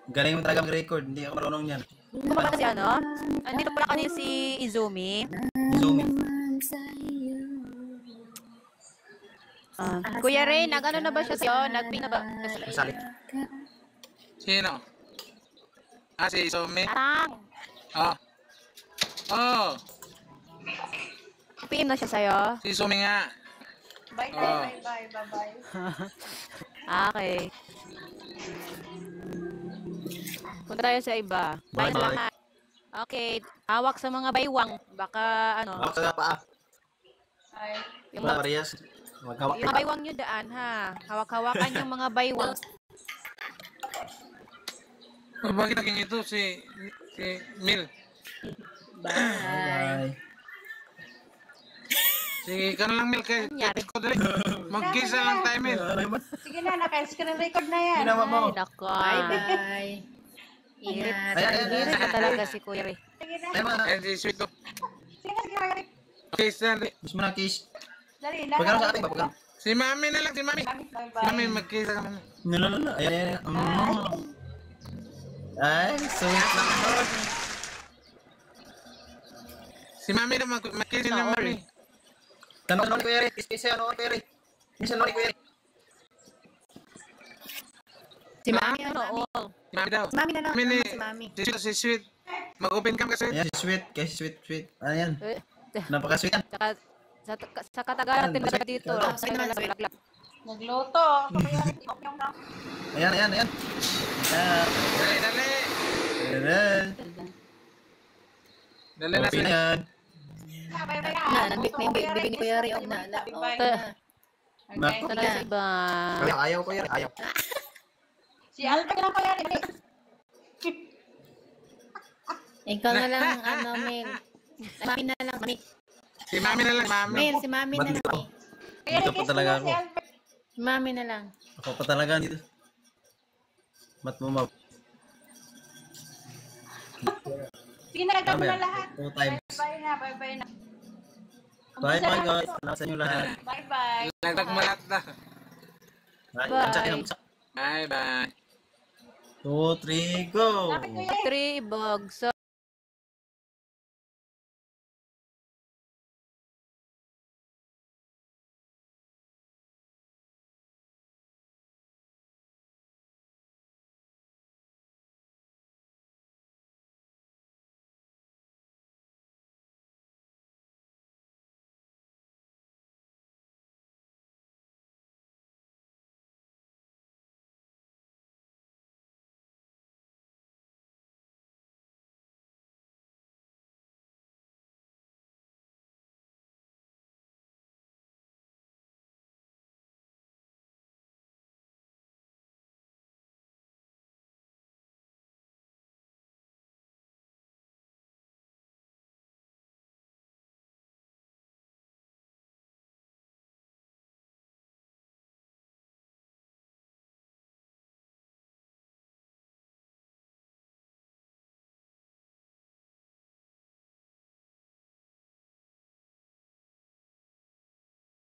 Galing mo talaga mag-record. Hindi ako marunong yan. Ano ba kasi ano? Andito pala kanina si Izumi. Zoom. Kuya Ray, nag-ano na ba siya sa'yo? Nag-ping na ba? Masali. Sino? Si Isome. Tarang! Oh. Oh. PM na siya sa'yo? Si Isome nga. Bye. Okay. Punta tayo sa iba. Bye na Bye-bye. lahat. Okay. Hawak sa mga baywang. Baka ano. Ako sa paa. Yung Wala mga, parehas. Maghawak yung baywang nyo daan ha. Hawak-hawakan yung mga baywang. Oh, bakit naging ito si Mil? Bye. Sige ka na lang, Mil. Kaya Nangyari. ko dali. Mag-kisa lang tayo, Mil. Sige na, naka-screen record na yan. Ginawa mo. Ay, nako. Bye. Ingat. Ayan. Irit ka talaga si Kuya Ray. Sige na. Ay, mga. Ayan si Sweet. Oh. Sige na, sige na. Okay, sandali. Gusto mo na kiss. Dali, Pagkano sa ating ba? Pagkano? Si Mami na lang, si Mami. Si Bye-bye. Mami, mag-kisa ka na. Nalala. Ayan. Ay, sweet lang to. Si Mami na mag-kisa na, Mami. Tanong ni Kuya Ray. Kiss ano ni Kuya Ray. Kiss ano ni Kuya Ray. Si Mami. Ano, all. Si Mami daw. Si Mami na lang. Mami ni, Si Mami. si Sweet. Mag-open cam kasi. Ayan, si Sweet. Kaya si Sweet. Ano yan? Eh, Napaka-sweet yan. Tsaka, sa katagalan natin na dito. Sino naman, sino? Nagluto. Ayan. Ayan. Dali, dali. Ayan. Dali na, Okay Sweet. na yan. Bye-bye Na, nabit na yung bibig ni Kuya Ray. Okay na. Naku. Ito na sa iba. Ayaw Kuya Ray. Ayaw. Si Albert lang pala. Ikaw na lang, Mel. Mami na lang, Mami. Si Mami na lang, Mami. Mel, si Mami na lang. Dito pa talaga ako. Si Mami na lang. Ako pa talaga dito. Mat mo mau. Sige na, nagkamo na lahat. 2 times. Bye na, bye-bye na. Bye guys. Salamat sa inyo lahat. Bye-bye. Lagdag mo lahat na. Bye. Bye. Bye-bye. 2, 3, go! Lapit ko yan. 3 bugs.